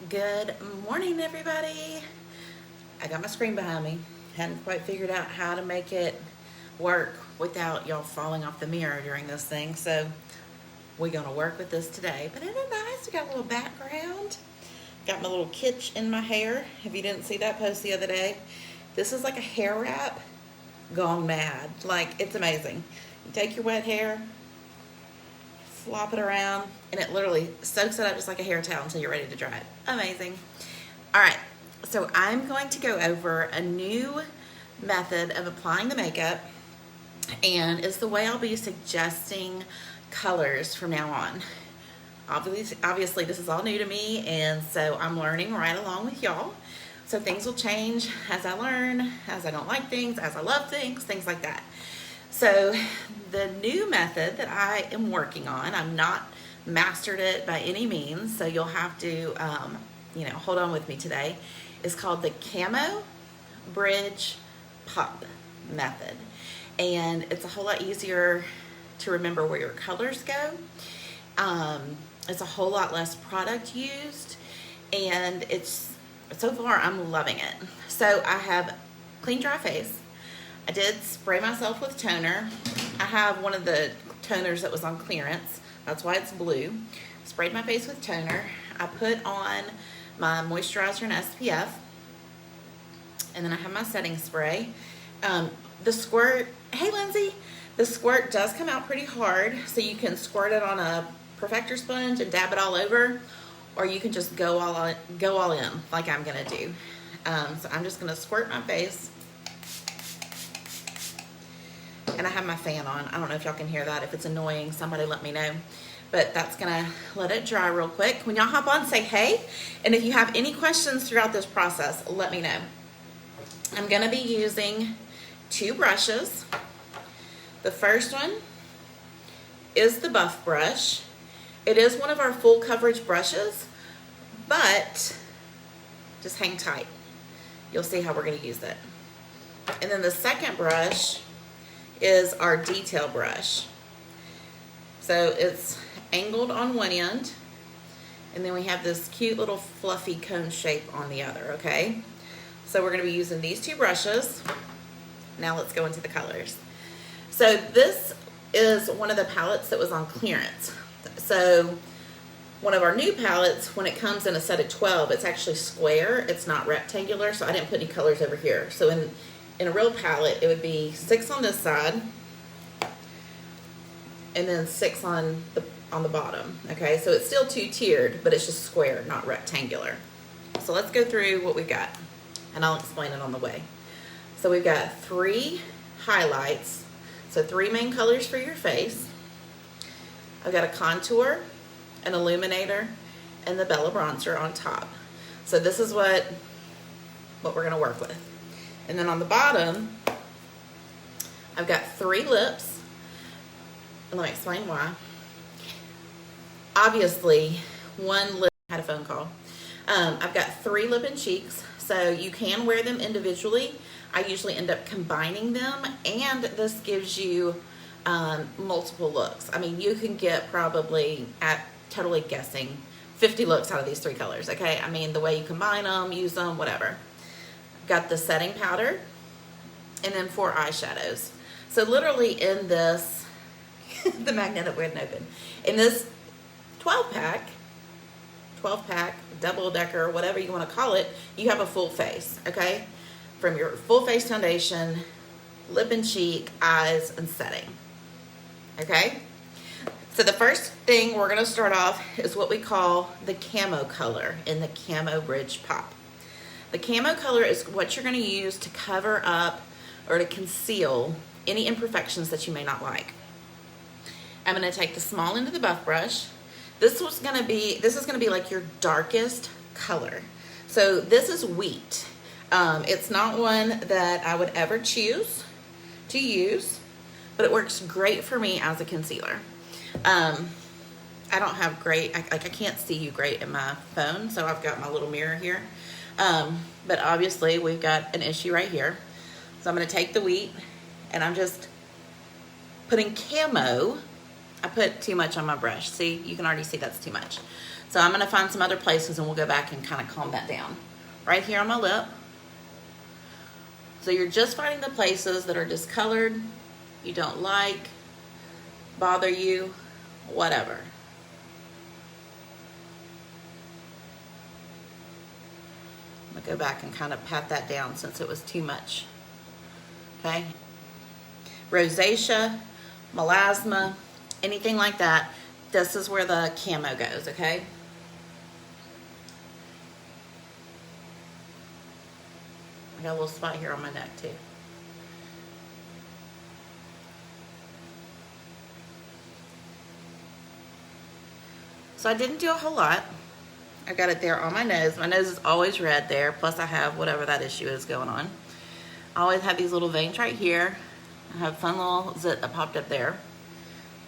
Good morning, everybody. I got my screen behind me. Hadn't quite figured out how to make it work without y'all falling off the mirror during this thing, so we're gonna work with this today. But isn't it nice? We got a little background. Got my little kitsch in my hair. If you didn't see that post the other day, this is like a hair wrap gone mad. Like, it's amazing. You take your wet hair, flop it around, and it literally soaks it up just like a hair towel until you're ready to dry it. Amazing. All right, so I'm going to go over a new method of applying the makeup, and it's the way I'll be suggesting colors from now on. Obviously this is all new to me, and so I'm learning right along with y'all. So things will change as I learn, as I don't like things, as I love things, things like that. So the new method that I am working on, I'm not mastered it by any means, so you'll have to, hold on with me today, is called the Camo-Bridge-Pop method. And it's a whole lot easier to remember where your colors go. It's a whole lot less product used, and so far I'm loving it. So I have clean, dry face. I did spray myself with toner. I have one of the toners that was on clearance. That's why it's blue. Sprayed my face with toner. I put on my moisturizer and SPF. And then I have my setting spray. The squirt, hey Lindsay, the squirt does come out pretty hard. So you can squirt it on a perfector sponge and dab it all over. Or you can just go all in like I'm gonna do. So I'm just gonna squirt my face. And I have my fan on. I don't know if y'all can hear that. If it's annoying, somebody let me know. But that's gonna let it dry real quick. When y'all hop on, say hey. And if you have any questions throughout this process, let me know. I'm gonna be using 2 brushes. The first one is the buff brush. It is one of our full coverage brushes, but just hang tight. You'll see how we're gonna use it. And then the second brush is our detail brush. So it's angled on one end, and then we have this cute little fluffy cone shape on the other, okay? So we're gonna be using these 2 brushes. Now let's go into the colors. So this is one of the palettes that was on clearance. So one of our new palettes, when it comes in a set of 12, it's actually square, it's not rectangular, so I didn't put any colors over here. So in a real palette, it would be 6 on this side, and then 6 on the bottom, okay? So it's still 2-tiered, but it's just square, not rectangular. So let's go through what we've got, and I'll explain it on the way. So we've got 3 highlights, so 3 main colors for your face. I've got a contour, an illuminator, and the Bella bronzer on top. So this is what we're gonna work with. And then on the bottom, I've got 3 lips. And let me explain why. Obviously, one lip, I had a phone call. I've got 3 lip and cheeks, so you can wear them individually. I usually end up combining them, and this gives you multiple looks. I mean, you can get probably, totally guessing, 50 looks out of these 3 colors, okay? I mean, the way you combine them, use them, whatever. Got the setting powder, and then 4 eyeshadows. So literally in this, the magnetic wouldn't open. In this 12-pack, double decker, whatever you want to call it, you have a full face, okay? From your full face foundation, lip and cheek, eyes, and setting, okay? So the first thing we're gonna start off is what we call the Camo Color in the Camo-Bridge-Pop. The Camo Color is what you're going to use to cover up or to conceal any imperfections that you may not like. I'm going to take the small end of the buff brush. This is going to be like your darkest color. So this is wheat. It's not one that I would ever choose to use, but it works great for me as a concealer. I don't have great, I can't see you great in my phone, so I've got my little mirror here. But obviously we've got an issue right here. So I'm going to take the wheat, and I'm just putting camo. I put too much on my brush. See, you can already see that's too much. So I'm gonna find some other places and we'll go back and kind of calm that down. Right here on my lip. So you're just finding the places that are discolored, you don't like, bother you, whatever. I'm gonna go back and kind of pat that down since it was too much. Okay? Rosacea, melasma, anything like that, this is where the camo goes, okay? I got a little spot here on my neck too. So I didn't do a whole lot. I got it there on my nose. My nose is always red there, plus I have whatever that issue is going on. I always have these little veins right here. I have a fun little zit that popped up there.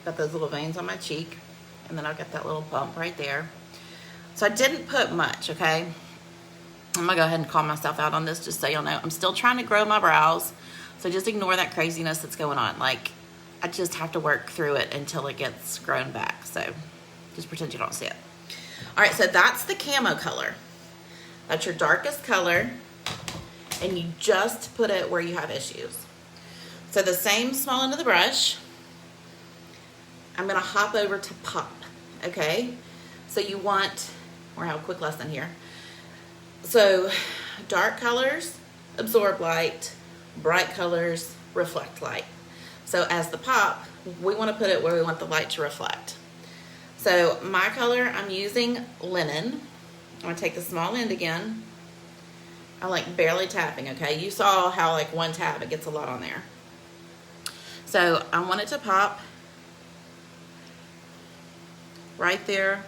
Got those little veins on my cheek. And then I've got that little bump right there. So I didn't put much, okay? I'm gonna go ahead and call myself out on this just so y'all know. I'm still trying to grow my brows. So just ignore that craziness that's going on. Like, I just have to work through it until it gets grown back. So just pretend you don't see it. All right, so that's the Camo Color. That's your darkest color. And you just put it where you have issues. So the same small end of the brush, I'm gonna hop over to Pop, okay? So you want, we're having a quick lesson here. So dark colors absorb light, bright colors reflect light. So as the Pop, we wanna put it where we want the light to reflect. So my color, I'm using Linen. I'm gonna take the small end again. I like barely tapping, okay? You saw how like one tap, it gets a lot on there. So I want it to pop right there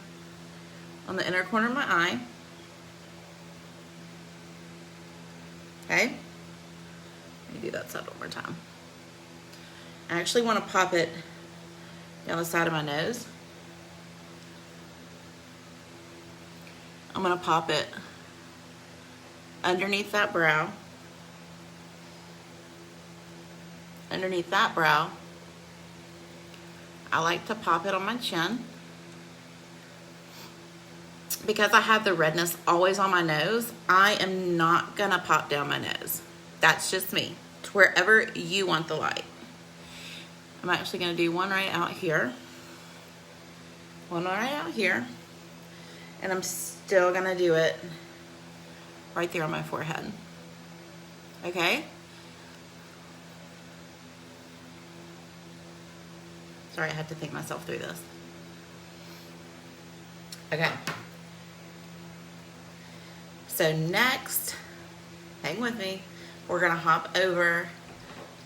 on the inner corner of my eye. Okay? Let me do that side one more time. I actually want to pop it down the side of my nose. I'm going to pop it underneath that brow. Underneath that brow. I like to pop it on my chin. Because I have the redness always on my nose, I am not gonna pop down my nose. That's just me. It's wherever you want the light. I'm actually gonna do one right out here. One right out here. And I'm still gonna do it right there on my forehead. Okay? Sorry, I had to think myself through this. Okay. So next, hang with me, we're gonna hop over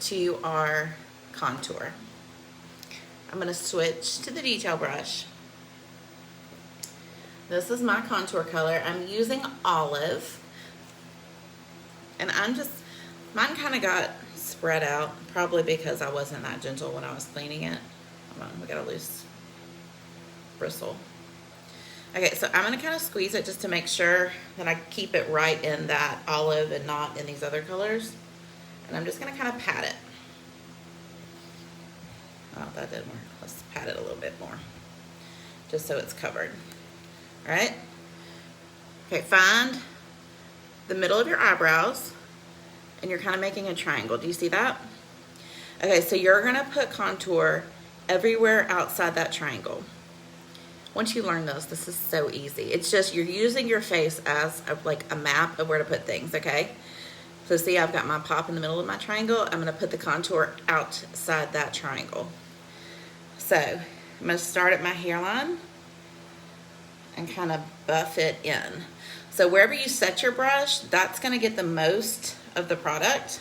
to our contour. I'm gonna switch to the detail brush. This is my contour color. I'm using Olive. And mine kind of got spread out, probably because I wasn't that gentle when I was cleaning it. Hold on, we got a loose bristle. Okay, so I'm gonna kind of squeeze it just to make sure that I keep it right in that olive and not in these other colors. And I'm just gonna kind of pat it. Oh, that didn't work. Let's pat it a little bit more, just so it's covered. All right? Okay, find the middle of your eyebrows, and you're kind of making a triangle. Do you see that? Okay, so you're gonna put contour everywhere outside that triangle. Once you learn this is so easy. It's just you're using your face as like a map of where to put things, okay? So see, I've got my pop in the middle of my triangle. I'm gonna put the contour outside that triangle. So I'm gonna start at my hairline and kind of buff it in. So wherever you set your brush, that's gonna get the most of the product.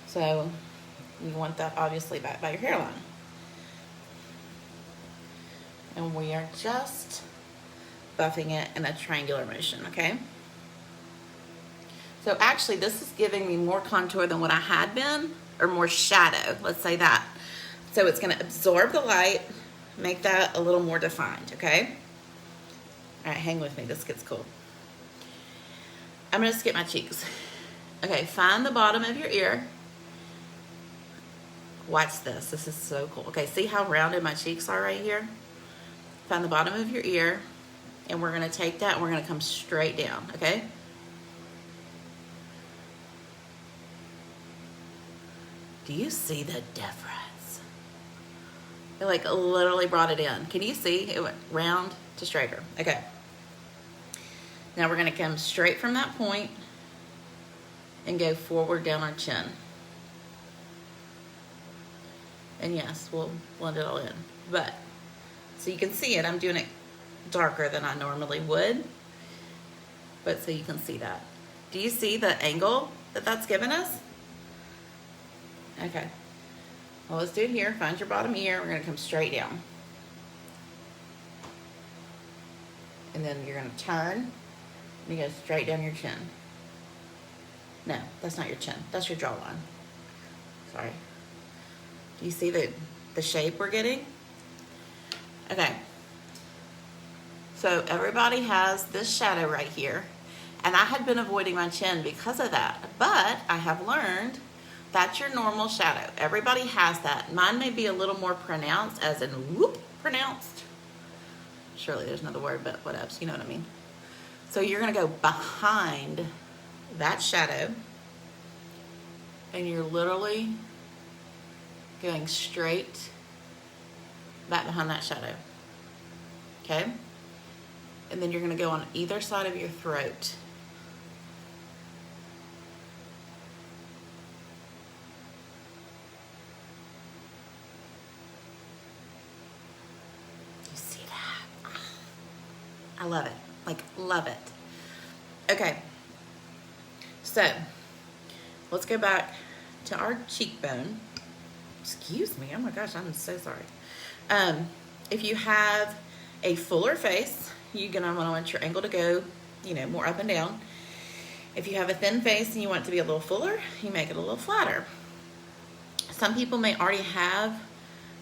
So you want that obviously back by your hairline. And we are just buffing it in a triangular motion, okay? So actually this is giving me more contour than what I had been, or more shadow, let's say that. So it's gonna absorb the light, make that a little more defined, okay? All right, hang with me, this gets cool. I'm gonna skip my cheeks. Okay, find the bottom of your ear. Watch this is so cool. Okay, see how rounded my cheeks are right here? find the bottom of your ear, and we're gonna take that and we're gonna come straight down, okay? Do you see the difference? It like literally brought it in. Can you see? It went round to straighter. Okay. Now we're gonna come straight from that point and go forward down our chin. And yes, we'll blend it all in. But, so you can see it, I'm doing it darker than I normally would. But so you can see that. Do you see the angle that that's given us? Okay. Well, let's do it here. Find your bottom ear. We're gonna come straight down. And then you're gonna turn, and you go straight down your chin. No, that's not your chin. That's your jawline. Sorry. Do you see the shape we're getting? Okay. So everybody has this shadow right here. And I had been avoiding my chin because of that. But I have learned that's your normal shadow. Everybody has that. Mine may be a little more pronounced, as in whoop, pronounced. Surely there's another word, but what else? You know what I mean. So you're gonna go behind that shadow, and you're literally going straight back behind that shadow, okay? And then you're gonna go on either side of your throat. You see that? I love it, like love it. Okay, so let's go back to our cheekbone. Excuse me, oh my gosh, I'm so sorry. If you have a fuller face, you're gonna want your angle to go, you know, more up and down. If you have a thin face and you want it to be a little fuller, you make it a little flatter. Some people may already have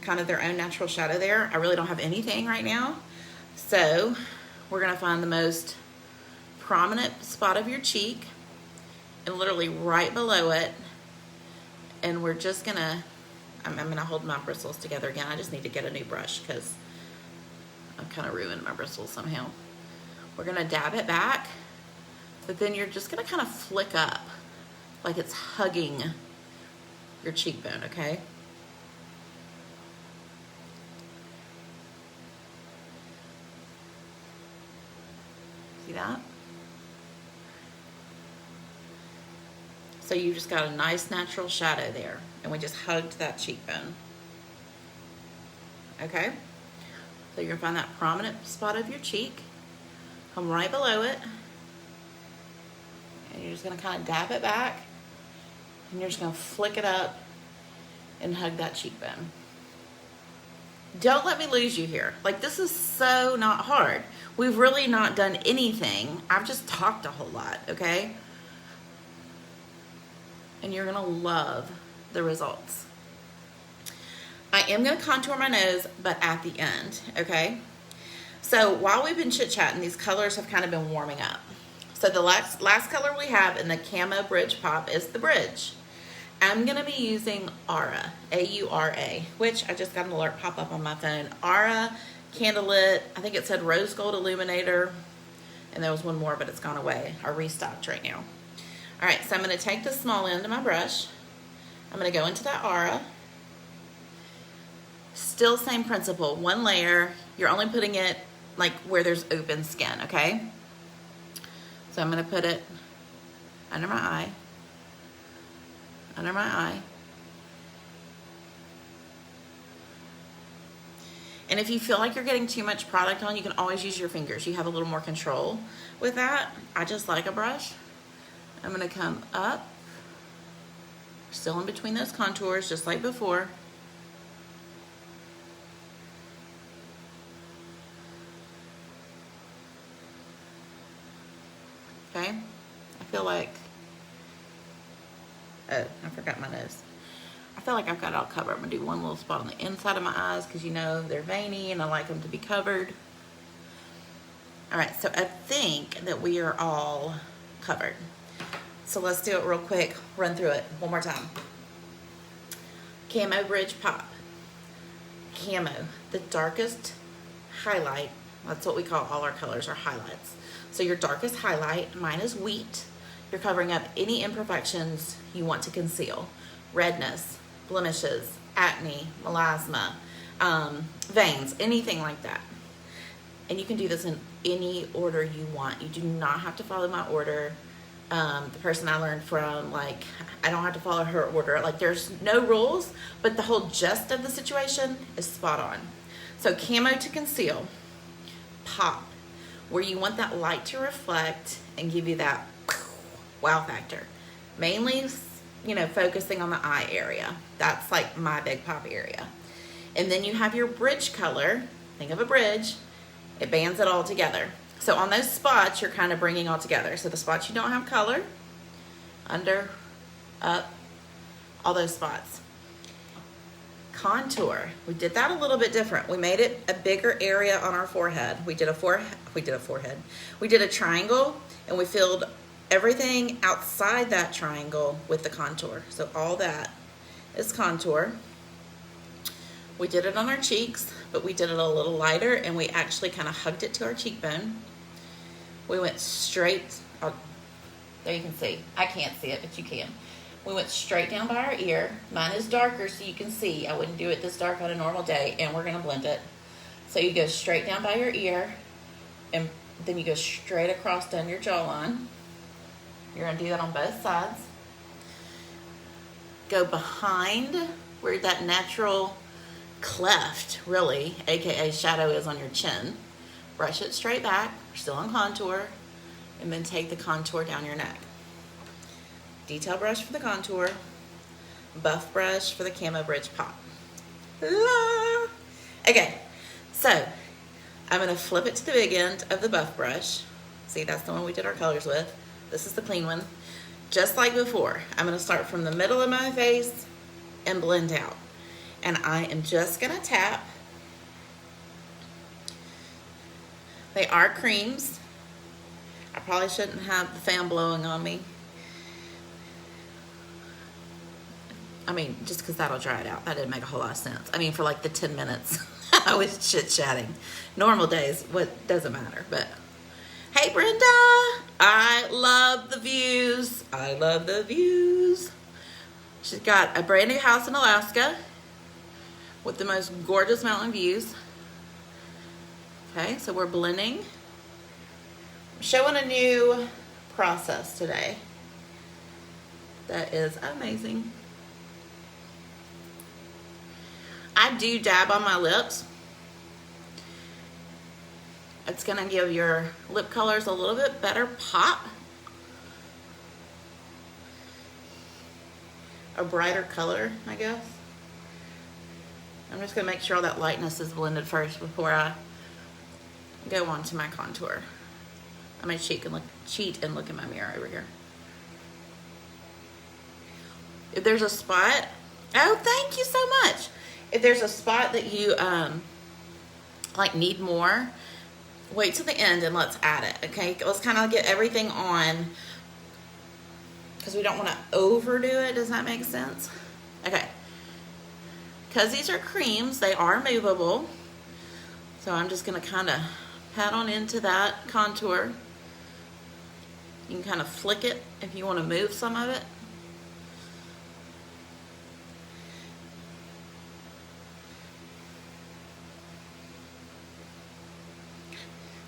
kind of their own natural shadow there. I really don't have anything right now. So we're gonna find the most prominent spot of your cheek and literally right below it. And we're just gonna, I'm gonna hold my bristles together again. I just need to get a new brush because I've kind of ruined my bristles somehow. We're gonna dab it back, but then you're just gonna kind of flick up like it's hugging your cheekbone, okay? See that? So you just got a nice natural shadow there, and we just hugged that cheekbone. Okay? So you're gonna find that prominent spot of your cheek, come right below it, and you're just gonna kind of dab it back, and you're just gonna flick it up and hug that cheekbone. Don't let me lose you here. Like, this is so not hard. We've really not done anything. I've just talked a whole lot, okay? And you're gonna love the results. I am gonna contour my nose, but at the end, okay? So while we've been chit-chatting, these colors have kind of been warming up. So the last color we have in the Camo-Bridge-Pop is the bridge. I'm gonna be using Aura, A-U-R-A, which I just got an alert pop up on my phone. Aura, Candlelit, I think it said Rose Gold Illuminator, and there was one more, but it's gone away, or restocked right now. All right, so I'm gonna take the small end of my brush. I'm gonna go into that Aura. Still same principle, one layer. You're only putting it like where there's open skin, okay? So I'm gonna put it under my eye, under my eye. And if you feel like you're getting too much product on, you can always use your fingers. You have a little more control with that. I just like a brush. I'm gonna come up, still in between those contours, just like before. Okay, I feel like, oh, I forgot my nose. I feel like I've got it all covered. I'm gonna do one little spot on the inside of my eyes because you know they're veiny and I like them to be covered. All right, so I think that we are all covered. So let's do it real quick, run through it one more time. Camo-Bridge-Pop. Camo, the darkest highlight. That's what we call all our colors, are highlights. So your darkest highlight, mine is wheat. You're covering up any imperfections you want to conceal. Redness, blemishes, acne, melasma, veins, anything like that. And you can do this in any order you want. You do not have to follow my order. The person I learned from, like, I don't have to follow her order. Like, there's no rules, but the whole gist of the situation is spot on. So camo to conceal, pop, where you want that light to reflect and give you that wow factor. Mainly, you know, focusing on the eye area. That's like my big pop area. And then you have your bridge color. Think of a bridge. It bands it all together. So on those spots, you're kind of bringing all together. So the spots you don't have color, under, up, all those spots. Contour. We did that a little bit different. We made it a bigger area on our forehead. We did a triangle, and we filled everything outside that triangle with the contour. So all that is contour. We did it on our cheeks, but we did it a little lighter, and we actually kind of hugged it to our cheekbone. We went straight, there you can see. I can't see it, but you can. We went straight down by our ear. Mine is darker so you can see. I wouldn't do it this dark on a normal day, and we're gonna blend it. So you go straight down by your ear, and then you go straight across down your jawline. You're gonna do that on both sides. Go behind where that natural cleft, really, aka shadow, is on your chin. Brush it straight back, we're still on contour, and then take the contour down your neck. Detail brush for the contour, buff brush for the Camo-Bridge-Pop. Okay, so I'm gonna flip it to the big end of the buff brush. See, that's the one we did our colors with. This is the clean one. Just like before, I'm gonna start from the middle of my face and blend out. And I am just gonna tap. They are creams. I probably shouldn't have the fan blowing on me. I mean, just because that'll dry it out. That didn't make a whole lot of sense. I mean, for like the 10 minutes I was chit-chatting. Normal days, what doesn't matter. But hey, Brenda, I love the views. I love the views. She's got a brand new house in Alaska with the most gorgeous mountain views. Okay, so we're blending. I'm showing a new process today that is amazing. I do dab on my lips. It's gonna give your lip colors a little bit better pop. A brighter color, I guess. I'm just gonna make sure all that lightness is blended first before I go on to my contour. I may cheat and look in my mirror over here. If there's a spot, oh, thank you so much. If there's a spot that you like need more, wait till the end and let's add it, okay? Let's kind of get everything on because we don't want to overdo it. Does that make sense? Okay. Because these are creams, they are movable. So I'm just going to kind of pat on into that contour. You can kind of flick it if you want to move some of it.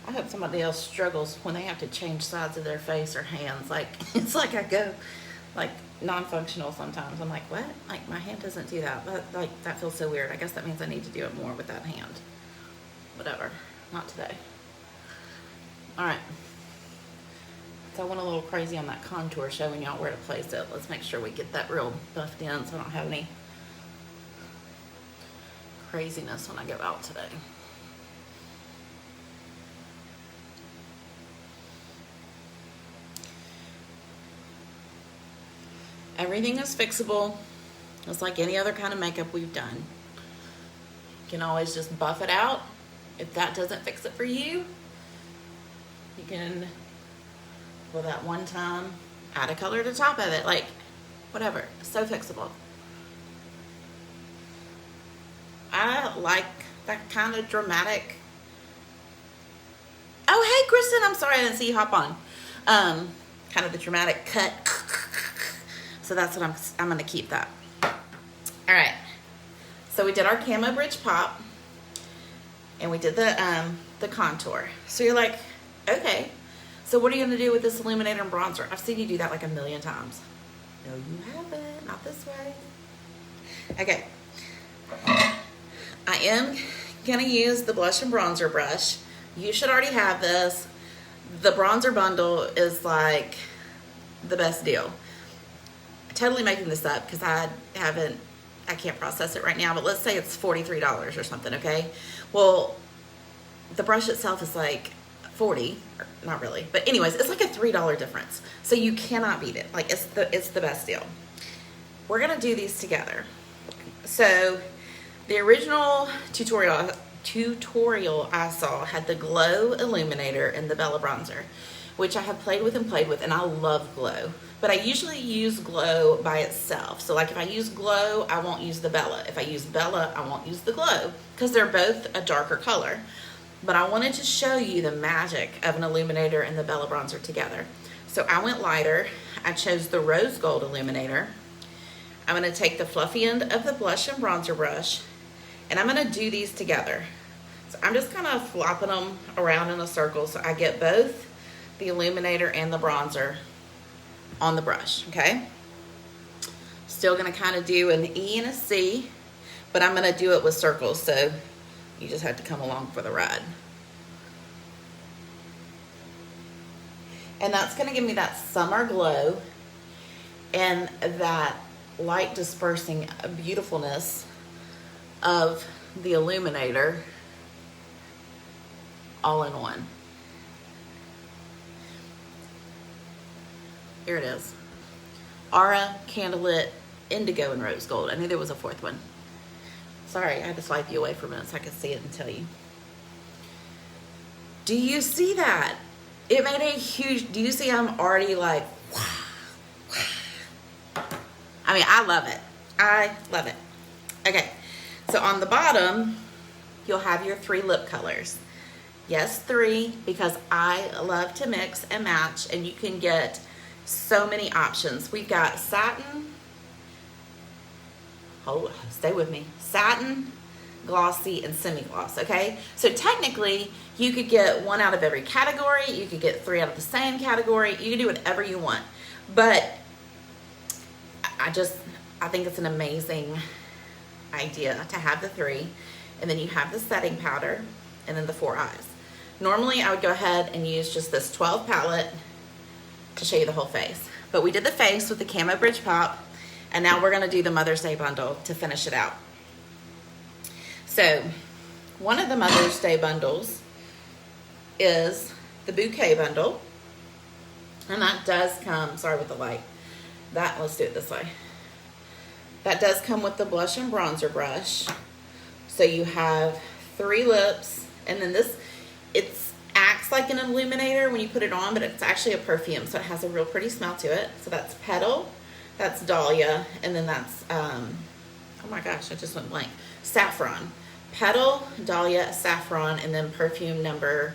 I hope somebody else struggles when they have to change sides of their face or hands. Like, it's like I go like non-functional sometimes. I'm like, what? Like, my hand doesn't do that. But like, that feels so weird. I guess that means I need to do it more with that hand. Whatever. Not today. All right. So I went a little crazy on that contour, showing y'all where to place it. Let's make sure we get that real buffed in so I don't have any craziness when I go out today. Everything is fixable. It's like any other kind of makeup we've done. You can always just buff it out. If that doesn't fix it for you, you can, well, that one time, add a color to the top of it. Like, whatever. It's so fixable. I like that kind of dramatic Hey, Kristen, I'm sorry I didn't see you hop on. Kind of the dramatic cut. So that's what I'm gonna keep that. All right. So we did our Camo-Bridge-Pop, and we did the contour. So you're like, okay, so what are you gonna do with this illuminator and bronzer? I've seen you do that like a million times. No, you haven't, not this way. Okay, I am gonna use the blush and bronzer brush. You should already have this. The bronzer bundle is like the best deal. I'm totally making this up because I can't process it right now, but let's say it's $43 or something, okay? Well, the brush itself is like 40, or not really, but anyways, it's like a $3 difference. So you cannot beat it. Like it's the best deal. We're gonna do these together. So the original tutorial I saw had the Glow Illuminator and the Bella Bronzer, which I have played with, and I love Glow. But I usually use Glow by itself. So like if I use Glow, I won't use the Bella. If I use Bella, I won't use the Glow because they're both a darker color. But I wanted to show you the magic of an illuminator and the Bella Bronzer together. So I went lighter. I chose the Rose Gold Illuminator. I'm going to take the fluffy end of the blush and bronzer brush, and I'm going to do these together. So I'm just kind of flopping them around in a circle so I get both the illuminator and the bronzer on the brush, okay? Still going to kind of do an E and a C, but I'm going to do it with circles, so you just have to come along for the ride. And that's going to give me that summer glow and that light dispersing beautifulness of the illuminator all in one. Here it is. Aura, Candlelit, Indigo, and Rose Gold. I knew there was a fourth one. Sorry, I had to swipe you away for a minute so I could see it and tell you. Do you see that? It made a huge, do you see I'm already like, wow. I mean, I love it. I love it. Okay, so on the bottom, you'll have your 3 lip colors. Yes, 3, because I love to mix and match, and you can get so many options. We've got satin, stay with me, satin, glossy, and semi-gloss, okay? So technically, you could get 1 out of every category, you could get 3 out of the same category, you can do whatever you want. But I think it's an amazing idea to have the 3, and then you have the setting powder, and then the 4 eyes. Normally, I would go ahead and use just this 12 palette to show you the whole face. But we did the face with the Camo-Bridge-Pop, and now we're gonna do the Mother's Day bundle to finish it out. So, one of the Mother's Day bundles is the Bouquet Bundle, and that does come, sorry with the light, let's do it this way. That does come with the blush and bronzer brush. So you have 3 lips, and then it acts like an illuminator when you put it on, but it's actually a perfume, so it has a real pretty smell to it. So that's Petal, that's Dahlia, and then that's, oh my gosh, I just went blank. Saffron. Petal, Dahlia, Saffron, and then perfume number,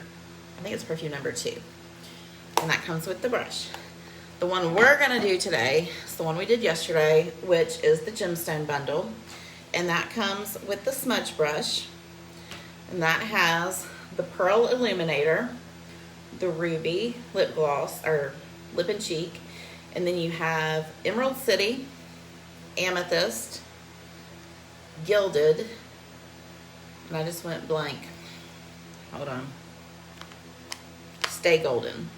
I think it's perfume number 2. And that comes with the brush. The one we're gonna do today is the one we did yesterday, which is the Gemstone Bundle. And that comes with the smudge brush. And that has the Pearl Illuminator, the Ruby lip gloss, or lip and cheek. And then you have Emerald City, Amethyst, Gilded, and I just went blank. Hold on. Stay Golden.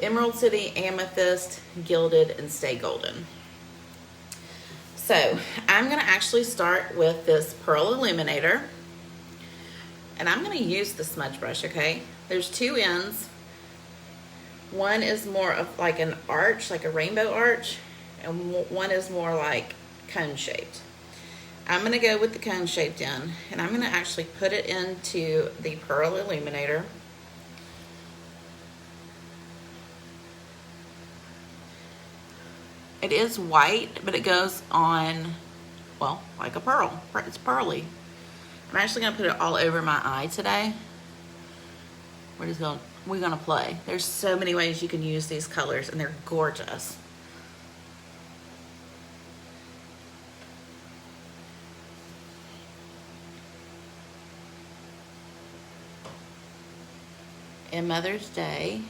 Emerald City, Amethyst, Gilded, and Stay Golden. So I'm gonna actually start with this Pearl Illuminator, and I'm gonna use the smudge brush, okay? There's 2 ends. One is more of like an arch, like a rainbow arch, and one is more like cone shaped. I'm gonna go with the cone shaped end, and I'm gonna actually put it into the Pearl Illuminator. It is white, but it goes on, well, like a pearl. It's pearly. I'm actually gonna put it all over my eye today. We're gonna play. There's so many ways you can use these colors and they're gorgeous. And Mother's Day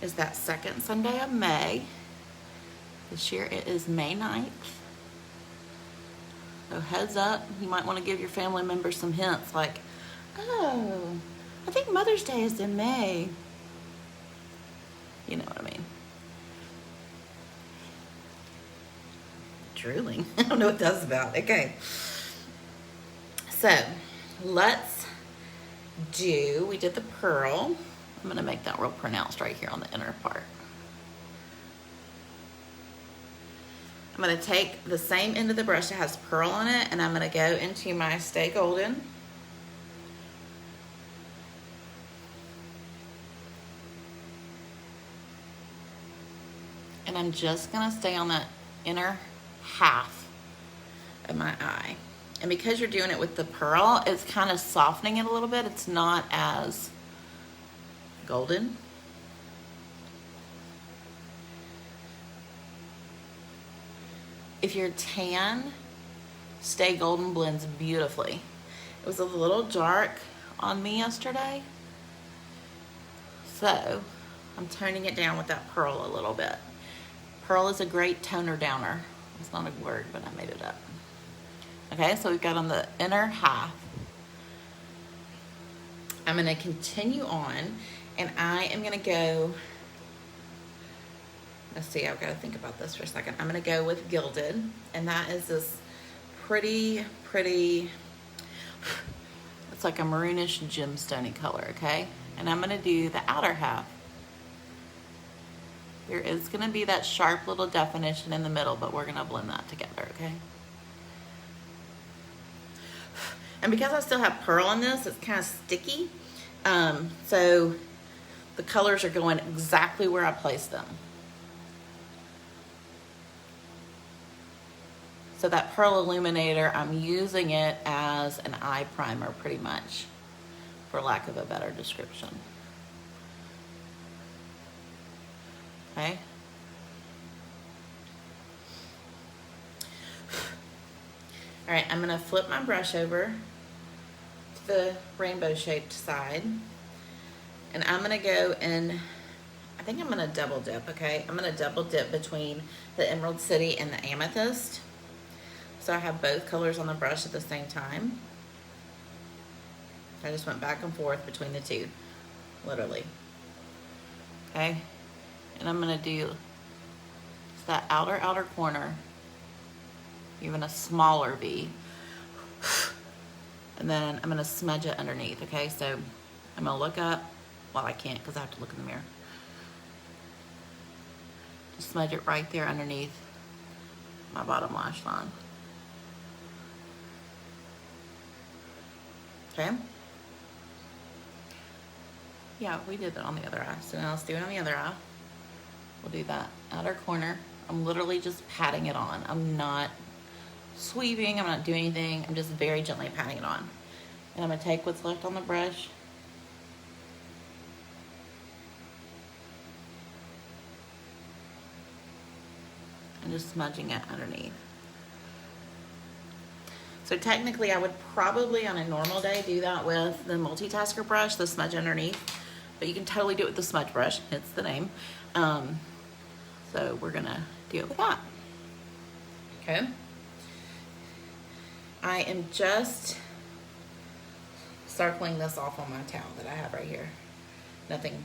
is that second Sunday of May. This year it is May 9th. So heads up, you might want to give your family members some hints like, oh, I think Mother's Day is in May. You know what I mean. Drooling. I don't know what that's about. Okay. So we did the pearl. I'm gonna make that real pronounced right here on the inner part. I'm gonna take the same end of the brush that has pearl on it, and I'm gonna go into my Stay Golden. And I'm just gonna stay on that inner half of my eye. And because you're doing it with the pearl, it's kind of softening it a little bit. It's not as golden. If you're tan, Stay Golden blends beautifully. It was a little dark on me yesterday, so I'm toning it down with that pearl a little bit. Pearl is a great toner downer. It's not a word, but I made it up. Okay, so we've got on the inner half. I'm gonna continue on, and I am gonna go, let's see, I've gotta think about this for a second. I'm gonna go with Gilded, and that is this pretty, it's like a maroonish gemstone color, okay? And I'm gonna do the outer half. There is gonna be that sharp little definition in the middle, but we're gonna blend that together, okay? And because I still have pearl on this, it's kind of sticky. So the colors are going exactly where I placed them. So that pearl illuminator, I'm using it as an eye primer pretty much, for lack of a better description. Okay. All right, I'm gonna flip my brush over to the rainbow shaped side, and I'm gonna go and I think I'm gonna double dip, okay? I'm gonna double dip between the Emerald City and the Amethyst. So I have both colors on the brush at the same time. I just went back and forth between the two, literally. Okay, and I'm gonna do that outer corner, even a smaller V, and then I'm gonna smudge it underneath, okay? So I'm gonna look up, well I can't because I have to look in the mirror. Just smudge it right there underneath my bottom lash line. Okay? Yeah, we did that on the other eye, so now let's do it on the other eye. We'll do that outer corner. I'm literally just patting it on. I'm not sweeping, I'm not doing anything. I'm just very gently patting it on. And I'm gonna take what's left on the brush and just smudging it underneath. So technically I would probably on a normal day do that with the multitasker brush, the smudge underneath, but you can totally do it with the smudge brush, hence the name. So we're gonna do it with that. Okay. I am just circling this off on my towel that I have right here. Nothing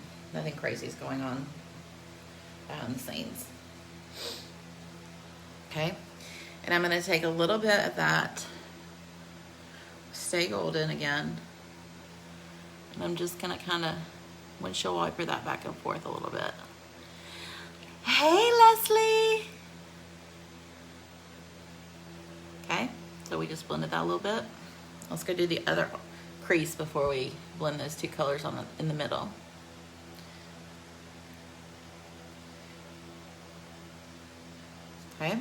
crazy is going on behind the scenes. Okay, and I'm gonna take a little bit of that Stay Golden again, and I'm just gonna kind of windshield wiper that back and forth a little bit. Hey, Leslie. Okay, so we just blended that a little bit. Let's go do the other crease before we blend those two colors in the middle. Okay.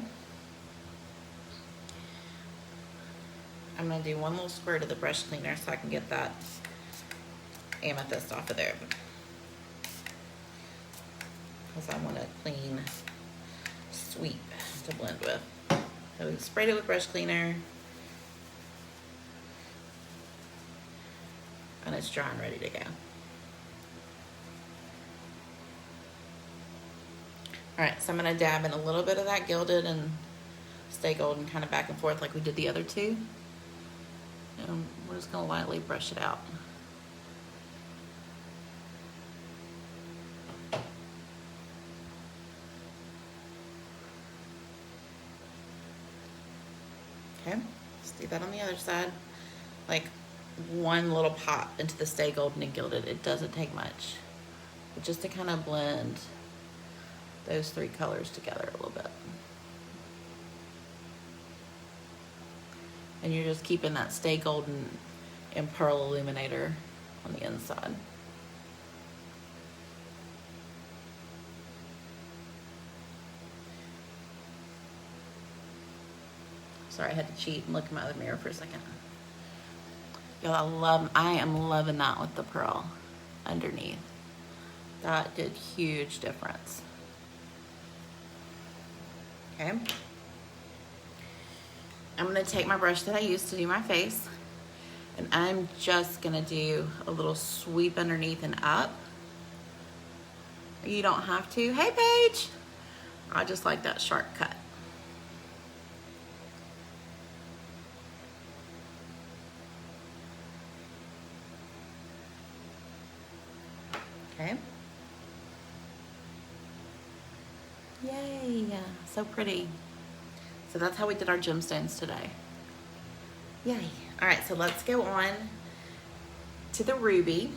I'm gonna do one little squirt of the brush cleaner so I can get that amethyst off of there. Because I want a clean sweep to blend with. So we sprayed it with brush cleaner. And it's dry and ready to go. All right, so I'm gonna dab in a little bit of that Gilded and Stay Golden kind of back and forth like we did the other two. And we're just gonna lightly brush it out. Okay, let's do that on the other side. Like one little pop into the Stay Golden and Gilded. It doesn't take much, but just to kind of blend those three colors together a little bit. And you're just keeping that Stay Golden and Pearl Illuminator on the inside. Sorry, I had to cheat and look in my other mirror for a second. Y'all, I am loving that with the pearl underneath. That did huge difference. Okay. I'm gonna take my brush that I used to do my face, and I'm just gonna do a little sweep underneath and up. You don't have to. Hey, Paige. I just like that sharp cut. Okay. Yay, so pretty. So that's how we did our gemstones today. Yay. All right, so let's go on to the ruby.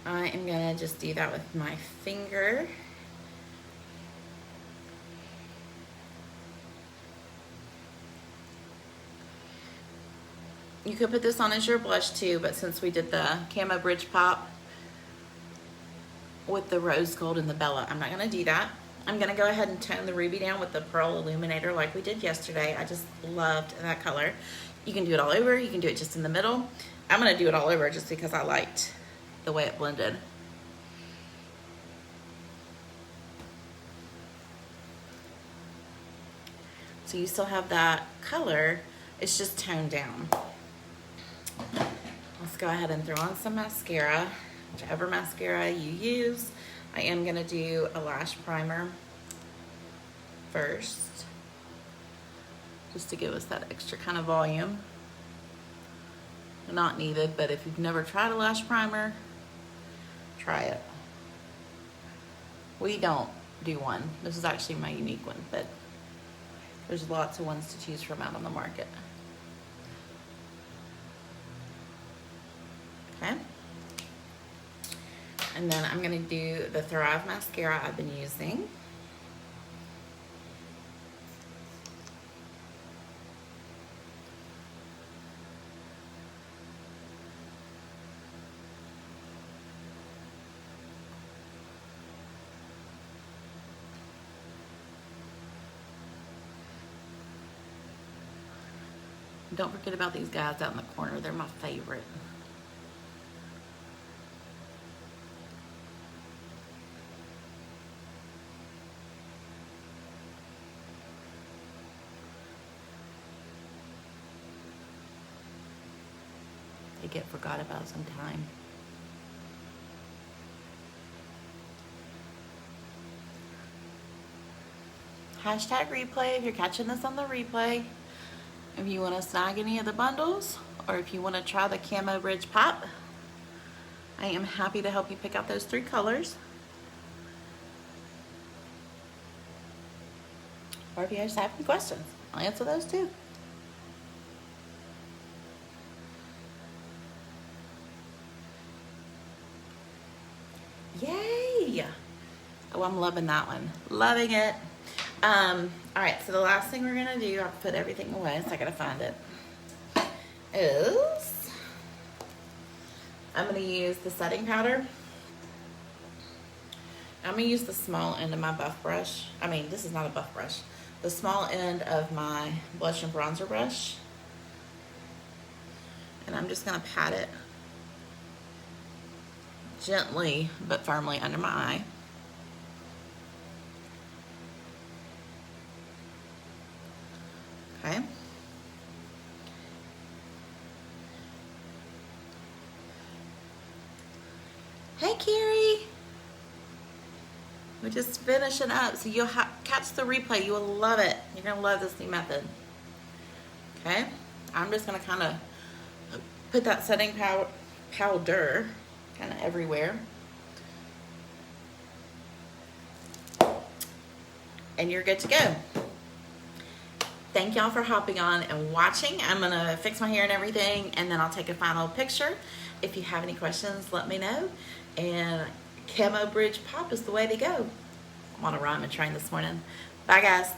I am gonna just do that with my finger. You could put this on as your blush too, but since we did the Camo-Bridge-Pop with the rose gold and the Bella, I'm not gonna do that. I'm gonna go ahead and tone the ruby down with the Pearl Illuminator like we did yesterday. I just loved that color. You can do it all over, you can do it just in the middle. I'm gonna do it all over just because I liked the way it blended. So you still have that color, it's just toned down. Let's go ahead and throw on some mascara, whichever mascara you use. I am gonna do a lash primer first, just to give us that extra kind of volume. Not needed, but if you've never tried a lash primer, try it. We don't do one. This is actually my unique one, but there's lots of ones to choose from out on the market. Okay. And then I'm gonna do the Thrive mascara I've been using. Don't forget about these guys out in the corner. They're my favorite. They get forgot about sometime. Hashtag replay if you're catching this on the replay. If you want to snag any of the bundles, or if you want to try the Camo-Bridge-Pop, I am happy to help you pick out those three colors. Or if you just have any questions, I'll answer those too. Yay! Oh, I'm loving that one. Loving it. All right, so the last thing we're gonna do, I'll put everything away, so I gotta find it, is I'm gonna use the setting powder. I'm gonna use the small end of my buff brush. I mean, this is not a buff brush. The small end of my blush and bronzer brush. I'm just gonna pat it gently but firmly under my eye. Okay. Hey, Carrie. We're just finishing up, so you'll catch the replay. You will love it. You're gonna love this new method. Okay, I'm just gonna kind of put that setting powder kind of everywhere. And you're good to go. Thank y'all for hopping on and watching. I'm gonna fix my hair and everything, and then I'll take a final picture. If you have any questions, let me know. And Camo-Bridge-Pop is the way to go. I'm on a rhyme and train this morning. Bye, guys.